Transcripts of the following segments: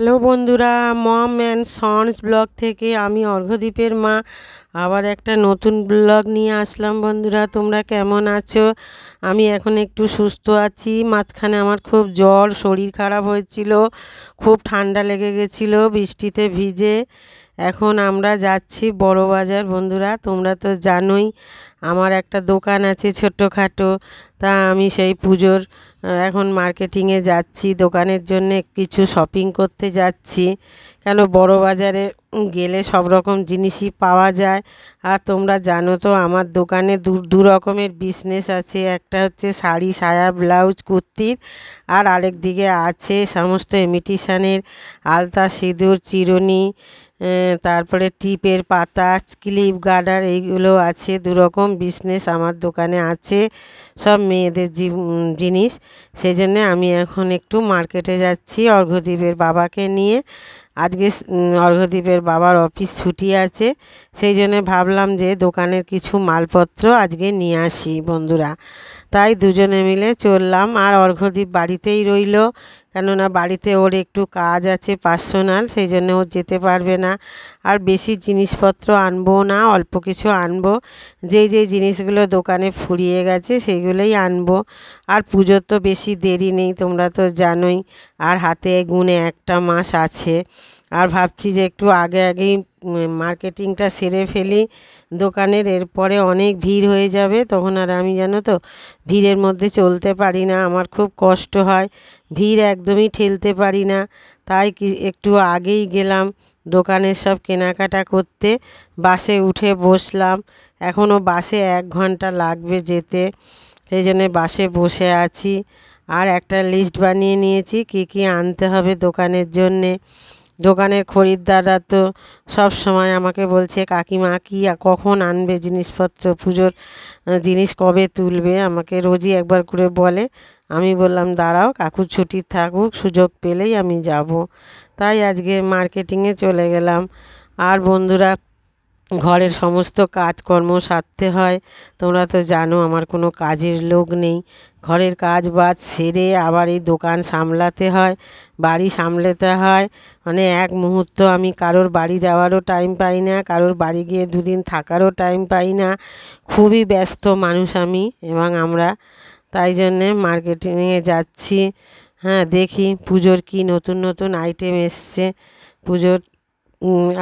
Hello বন্ধুরা, মম and sons blog থেকে আমি অর্ঘ্যদ্বীপের মা আবার একটা নতুন ব্লগ নিয়ে আসলাম। বন্ধুরা, তোমরা কেমন আছো? আমি এখন একটু সুস্থ আছি। মাঝখানে আমার খুব জ্বর, শরীর খারাপ হয়েছিল, খুব ঠান্ডা লেগে গেছিলো বৃষ্টিতে ভিজে। এখন আমরা যাচ্ছি বড় বাজার। বন্ধুরা, তোমরা তো জানোই আমার একটা দোকান আছে ছোটোখাটো, তা আমি সেই পুজোর এখন মার্কেটিংয়ে যাচ্ছি, দোকানের জন্য কিছু শপিং করতে যাচ্ছি। কেন, বড় বাজারে গেলে সব রকম জিনিসই পাওয়া যায়। আর তোমরা জানো তো আমার দোকানে দু রকমের বিজনেস আছে। একটা হচ্ছে শাড়ি, সায়া, ব্লাউজ, কুর্তির, আর আরেক দিকে আছে সমস্ত ইমিটেশনের আলতা, সিঁদুর, চিরুনি, তারপরে টিপের পাতা, ক্লিপ, গার্ডার, এইগুলো আছে। দু রকম বিজনেস আমার দোকানে আছে, সব মেয়েদের জিনিস। সেই জন্যে আমি এখন একটু মার্কেটে যাচ্ছি অর্ঘ্যদ্বীপের বাবাকে নিয়ে। আজকে অর্ঘ্যদ্বীপের বাবার অফিস ছুটি আছে, সেই জন্যে ভাবলাম যে দোকানের কিছু মালপত্র আজকে নিয়ে আসি বন্ধুরা। তাই দুজনে মিলে চললাম। আর অর্ঘ্যদ্বীপ বাড়িতেই রইল, কেননা বাড়িতে ওর একটু কাজ আছে পার্সোনাল, সেই জন্য ও যেতে পারবে না। আর বেশি জিনিসপত্র আনবো না, অল্প কিছু আনবো। যেই জিনিসগুলো দোকানে ফুরিয়ে গেছে সেইগুলোই আনবো। আর পুজোর তো বেশি দেরি নেই, তোমরা তো জানোই। আর হাতে গুনে একটা মাস আছে। আর ভাবছি যে একটু আগেই মার্কেটিংটা সেরে ফেলি দোকানের, এরপরে অনেক ভিড় হয়ে যাবে। তখন আর আমি জানো তো ভিড়ের মধ্যে চলতে পারি না, আমার খুব কষ্ট হয়, ভিড় একদমই ঠেলতে পারি না। তাই একটু আগেই গেলাম দোকানের সব কেনাকাটা করতে। বাসে উঠে বসলাম, এখনও বাসে 1 ঘন্টা লাগবে যেতে, সেই জন্যে বাসে বসে আছি। আর একটা লিস্ট বানিয়ে নিয়েছি কী কী আনতে হবে দোকানের জন্যে। দোকানের খরিদ্দাররা তো সব সময় আমাকে বলছে, কাকিমা কি কখন আনবে জিনিসপত্র, পুজোর জিনিস কবে তুলবে, আমাকে রোজই একবার করে বলে। আমি বললাম দাঁড়াও, কাকুর ছুটি থাকুক, সুযোগ পেলেই আমি যাব। তাই আজকে মার্কেটিংয়ে চলে গেলাম। আর বন্ধুরা, ঘরের সমস্ত কাজকর্ম সারতে হয়। তোমরা তো জানো আমার কোনো কাজের লোক নেই। ঘরের কাজ বাজ সেরে আবার এই দোকান সামলাতে হয়, বাড়ি সামলাতে হয়। মানে এক মুহূর্ত আমি কারোর বাড়ি যাওয়ারও টাইম পাই না, কারোর বাড়ি গিয়ে দুদিন থাকারও টাইম পাই না। খুবই ব্যস্ত মানুষ আমি এবং আমরা। তাই জন্যে মার্কেটিংয়ে যাচ্ছি। হ্যাঁ, দেখি পুজোর কি নতুন নতুন আইটেম এসছে। পুজোর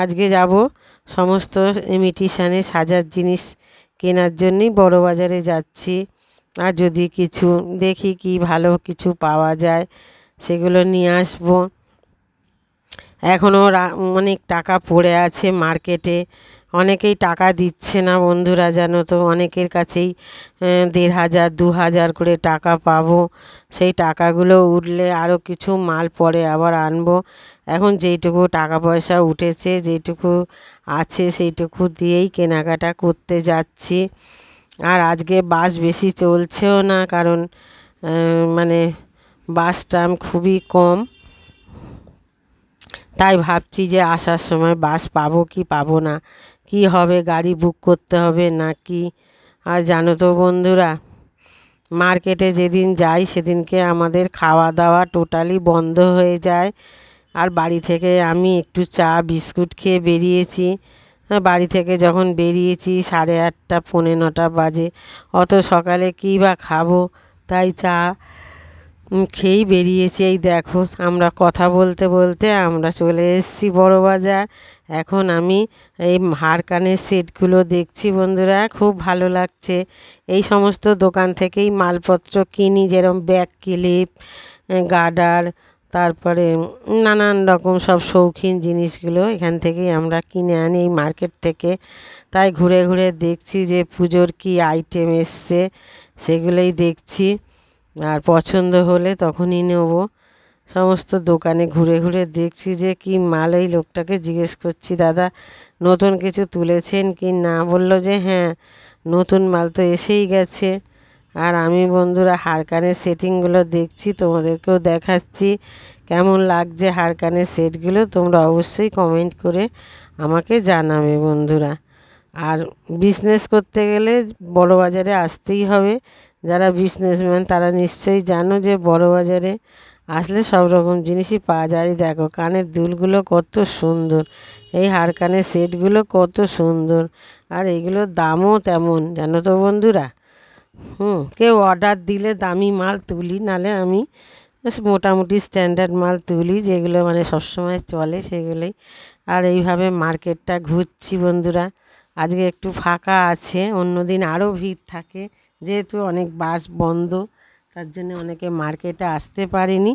আজকে যাব সমস্ত ইমিটেশনে সাজার জিনিস কেনার জন্যই বড় বাজারে যাচ্ছি। আর যদি কিছু দেখি কি ভালো কিছু পাওয়া যায় সেগুলো নিয়ে আসবো। এখনও অনেক টাকা পড়ে আছে মার্কেটে, অনেকেই টাকা দিচ্ছে না বন্ধুরা, জানো তো অনেকের কাছেই 1500 2000 করে টাকা পাবো। সেই টাকাগুলো উঠলে আরও কিছু মাল পরে আবার আনবো। এখন যেইটুকু টাকা পয়সা উঠেছে, যেইটুকু আছে সেইটুকু দিয়েই কেনাকাটা করতে যাচ্ছি। আর আজকে বাস বেশি চলছেও না, কারণ মানে বাস ট্রাম খুবই কম। তাই ভাবছি যে আসার সময় বাস পাবো কি পাবো না, কি হবে, গাড়ি বুক করতে হবে নাকি। আর জানো তো বন্ধুরা, মার্কেটে যেদিন যাই সেদিনকে আমাদের খাওয়া দাওয়া টোটালি বন্ধ হয়ে যায়। আর বাড়ি থেকে আমি একটু চা বিস্কুট খেয়ে বেরিয়েছি। বাড়ি থেকে যখন বেরিয়েছি 8:30 পৌনে 9টা বাজে। অত সকালে কী বা খাবো, তাই চা খেয়েই বেরিয়েছি। এই দেখো, আমরা কথা বলতে বলতে আমরা চলে এসেছি বড় বাজার। এখন আমি এই হার কানের সেটগুলো দেখছি বন্ধুরা, খুব ভালো লাগছে। এই সমস্ত দোকান থেকেই মালপত্র কিনি, যেরকম ব্যাক ক্লিপ, গার্ডার, তারপরে নানান রকম সব শৌখিন জিনিসগুলো এখান থেকেই আমরা কিনে আনি এই মার্কেট থেকে। তাই ঘুরে ঘুরে দেখছি যে পুজোর কী আইটেম এসছে, সেগুলোই দেখছি। আর পছন্দ হলে তখনই নেব। সমস্ত দোকানে ঘুরে ঘুরে দেখছি যে কি মাল। ওই লোকটাকে জিজ্ঞেস করছি, দাদা নতুন কিছু তুলেছেন কি না? বললো যে হ্যাঁ, নতুন মাল তো এসেই গেছে। আর আমি বন্ধুরা হার কানের সেটিংগুলো দেখছি, তোমাদেরকেও দেখাচ্ছি কেমন লাগছে হার কানের সেটগুলো। তোমরা অবশ্যই কমেন্ট করে আমাকে জানাবে বন্ধুরা। আর বিজনেস করতে গেলে বড় বাজারে আসতেই হবে। যারা বিজনেসম্যান তারা নিশ্চয়ই জানো যে বড় বাজারে আসলে সব রকম জিনিসই পাওয়া যায়। এই দেখো কানের দুলগুলো কত সুন্দর, এই হার কানের সেটগুলো কত সুন্দর, আর এইগুলোর দামও তেমন, জানো তো বন্ধুরা। কেউ অর্ডার দিলে দামি মাল তুলি, নালে আমি বেশ মোটামুটি স্ট্যান্ডার্ড মাল তুলি, যেগুলো মানে সবসময় চলে সেগুলোই। আর এইভাবে মার্কেটটা ঘুরছি বন্ধুরা। আজকে একটু ফাঁকা আছে, অন্যদিন আরও ভিড় থাকে, যেহেতু অনেক বাস বন্ধ, তার জন্য অনেকে মার্কেটে আসতে পারেনি,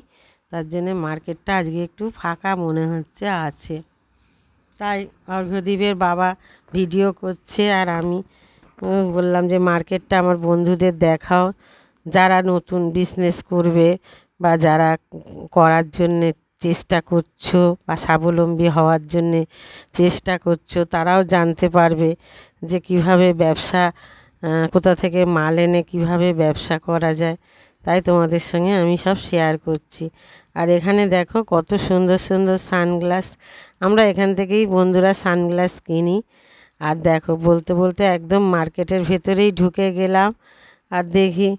তার জন্যে মার্কেটটা আজকে একটু ফাঁকা মনে হচ্ছে আছে। তাই অর্ঘ্যদীপের বাবা ভিডিও করছে, আর আমি বললাম যে মার্কেটটা আমার বন্ধুদের দেখাও, যারা নতুন বিজনেস করবে বা যারা করার জন্যে চেষ্টা করছো বা স্বাবলম্বী হওয়ার জন্যে চেষ্টা করছো, তারাও জানতে পারবে যে কিভাবে ব্যবসা, কোথা থেকে মাল এনে কীভাবে ব্যবসা করা যায়। তাই তোমাদের সঙ্গে আমি সব শেয়ার করছি। আর এখানে দেখো কত সুন্দর সুন্দর সানগ্লাস, আমরা এখান থেকেই বন্ধুরা সানগ্লাস কিনি। আর দেখো বলতে বলতে একদম মার্কেটের ভেতরেই ঢুকে গেলাম, আর দেখি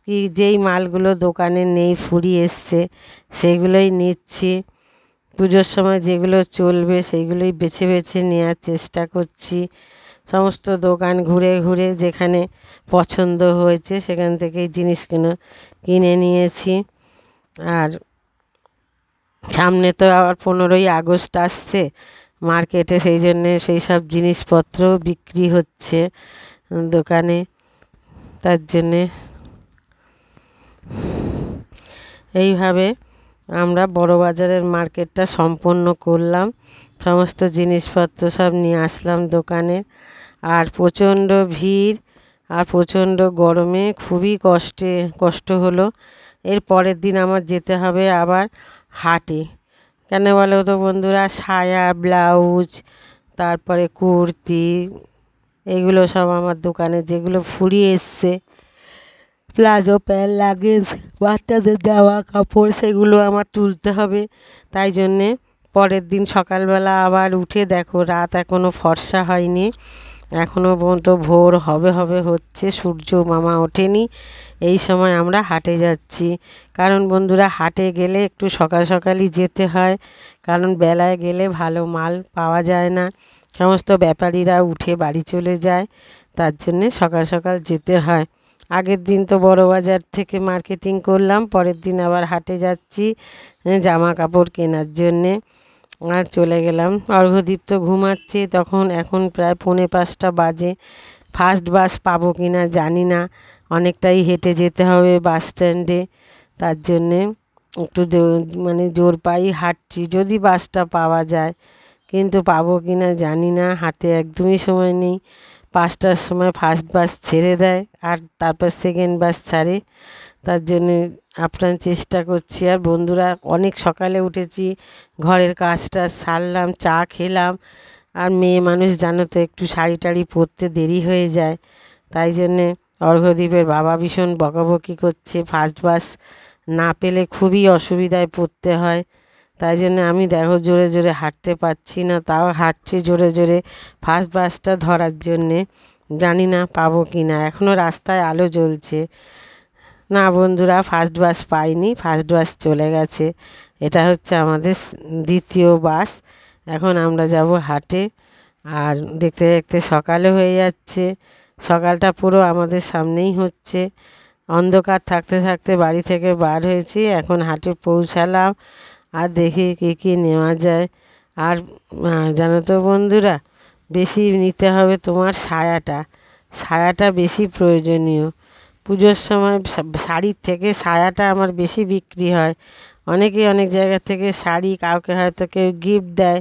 কি যেই মালগুলো দোকানে নেই, ফুরিয়ে এসছে, সেগুলোই নিচ্ছি। পুজোর সময় যেগুলো চলবে সেইগুলোই বেছে বেছে নেওয়ার চেষ্টা করছি। সমস্ত দোকান ঘুরে ঘুরে যেখানে পছন্দ হয়েছে সেখান থেকেই জিনিসগুলো কিনে নিয়েছি। আর সামনে তো আবার 15ই আগস্ট আসছে, মার্কেটে সেই জন্যে সেই সব জিনিসপত্রও বিক্রি হচ্ছে দোকানে, তার জন্যে এইভাবে আমরা বড় বাজারের মার্কেটটা সম্পন্ন করলাম। সমস্ত জিনিসপত্র সব নিয়ে আসলাম দোকানে। আর প্রচণ্ড ভিড় আর প্রচণ্ড গরমে খুবই কষ্ট হলো। এর পরের দিন আমার যেতে হবে আবার হাটে। কেন বলো তো বন্ধুরা, সায়া ব্লাউজ, তারপরে কুর্তি, এগুলো সব আমার দোকানে যেগুলো ফুরিয়ে এসছে, প্লাজো প্যান্ট, লাগেজ, বাচ্চাদের জামা কাপড়, সেগুলো আমার তুলতে হবে। তাই জন্যে পরের দিন সকালবেলা আবার উঠে দেখো রাত এখনও ফর্সা হয়নি, এখনও পর্যন্ত ভোর হবে হবে হচ্ছে, সূর্য মামা ওঠেনি। এই সময় আমরা হাটে যাচ্ছি, কারণ বন্ধুরা হাটে গেলে একটু সকাল সকালই যেতে হয়, কারণ বেলায় গেলে ভালো মাল পাওয়া যায় না, সমস্ত ব্যাপারীরা উঠে বাড়ি চলে যায়, তার জন্যে সকাল সকাল যেতে হয়। আগের দিন তো বড় বাজার থেকে মার্কেটিং করলাম, পরের দিন আবার হাটে যাচ্ছি জামা কাপড় কেনার জন্যে। আর চলে গেলাম। অর্ঘ্যদীপ তো ঘুমাচ্ছে তখন, এখন প্রায় 4:45 বাজে। ফার্স্ট বাস পাবো কি না জানি না, অনেকটাই হেঁটে যেতে হবে বাস স্ট্যান্ডে, তার জন্যে একটু মানে জোর পাই হাঁটছি, যদি বাসটা পাওয়া যায়, কিন্তু পাবো কি না জানি না, হাতে একদমই সময় নেই। 5টার সময় ফার্স্ট বাস ছেড়ে দেয়, আর তারপর সেকেন্ড বাস ছাড়ে, তার জন্যে আপ্রাণ চেষ্টা করছি। আর বন্ধুরা অনেক সকালে উঠেছি, ঘরের কাজটা সারলাম, চা খেলাম, আর মেয়ে মানুষ জানো তো একটু শাড়ি টাড়ি পরতে দেরি হয়ে যায়, তাই জন্যে অর্ঘ্যদীপের বাবা ভীষণ বকাবকি করছে, ফার্স্ট বাস না পেলে খুবই অসুবিধায় পড়তে হয়। তাই জন্য আমি দেখো জোরে জোরে হাঁটতে পারছি না, তাও হাঁটছি জোরে জোরে ফার্স্ট বাসটা ধরার জন্যে, জানি না পাবো কি না, এখনও রাস্তায় আলো জ্বলছে। না বন্ধুরা, ফার্স্ট বাস পাইনি, ফার্স্ট বাস চলে গেছে। এটা হচ্ছে আমাদের দ্বিতীয় বাস। এখন আমরা যাব হাটে। আর দেখতে দেখতে সকালে হয়ে যাচ্ছে, সকালটা পুরো আমাদের সামনেই হচ্ছে। অন্ধকার থাকতে থাকতে বাড়ি থেকে বার হয়েছি, এখন হাটে পৌঁছালাম, আর দেখি কী কী নেওয়া যায়। আর জানো তো বন্ধুরা, বেশি নিতে হবে তোমার সায়াটা বেশি প্রয়োজনীয়। পুজোর সময় শাড়ির থেকে সায়াটা আমার বেশি বিক্রি হয়। অনেকেই অনেক জায়গা থেকে শাড়ি, কাউকে হয়তো কেউ গিফট দেয়,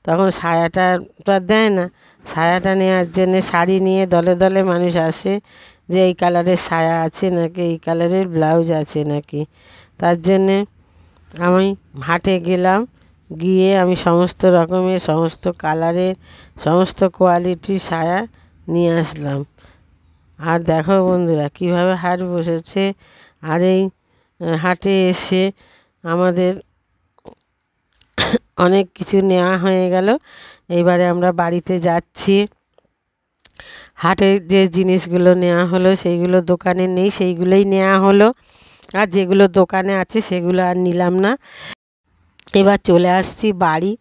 তখন সায়াটা তো আর দেয় না। সায়াটা নেওয়ার জন্যে শাড়ি নিয়ে দলে দলে মানুষ আসে, যে এই কালারের সায়া আছে নাকি, এই কালারের ব্লাউজ আছে নাকি, তার জন্যে আমি হাটে গেলাম, গিয়ে আমি সমস্ত রকমের, সমস্ত কালারের, সমস্ত কোয়ালিটির সায়া নিয়ে আসলাম। আর দেখো বন্ধুরা কীভাবে হাট বসেছে। আর এই হাটে এসে আমাদের অনেক কিছু নেওয়া হয়ে গেল। এইবারে আমরা বাড়িতে যাচ্ছি। হাটে যে জিনিসগুলো নেওয়া হলো সেইগুলো দোকানে নেই, সেইগুলোই নেওয়া হলো। আর যেগুলো দোকানে আছে সেগুলো আর নিলাম না। এবার চলে আসছি বাড়ি।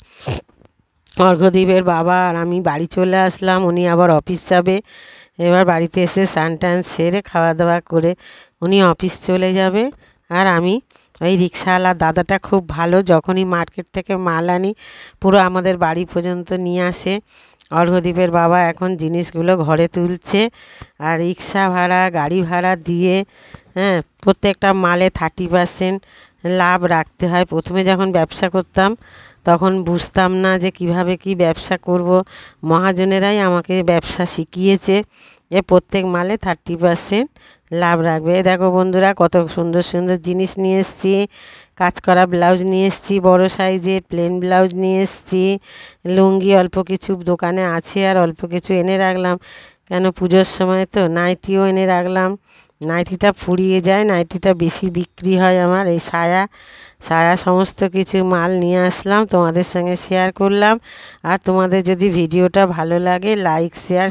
অর্ঘ্যদীপের বাবা আর আমি বাড়ি চলে আসলাম, উনি আবার অফিস যাবে। এবার বাড়িতে এসে স্নান টান সেরে খাওয়া দাওয়া করে উনি অফিস চলে যাবে। আর আমি ওই রিক্সাওয়ালা দাদাটা খুব ভালো, যখনই মার্কেট থেকে মাল আনি পুরো আমাদের বাড়ি পর্যন্ত নিয়ে আসে। অর্ঘ্যদীপের বাবা এখন জিনিসগুলো ঘরে তুলছে, আর রিক্সা ভাড়া গাড়ি ভাড়া দিয়ে প্রত্যেকটা মালে 30% লাভ রাখতে হয়। প্রথমে যখন ব্যবসা করতাম তখন বুঝতাম না যে কিভাবে কি ব্যবসা করব। মহাজনেরাই আমাকে ব্যবসা শিখিয়েছে যে প্রত্যেক মালে 30% লাভ রাখবে। দেখো বন্ধুরা, কত সুন্দর সুন্দর জিনিস নিয়ে এসেছি। কাজ করা ব্লাউজ নিয়ে এসেছি, বড়ো সাইজের প্লেন ব্লাউজ নিয়ে এসেছি, লুঙ্গি অল্প কিছু দোকানে আছে আর অল্প কিছু এনে রাখলাম, কেন পুজোর সময় তো। নাইটিও এনে রাখলাম, নাইটিটা ফুরিয়ে যায়, নাইটিটা বেশি বিক্রি হয় আমার। এই সায়া সায়া সমস্ত কিছু মাল নিয়ে আসলাম, তোমাদের সঙ্গে শেয়ার করলাম। আর তোমাদের যদি ভিডিওটা ভালো লাগে লাইক শেয়ার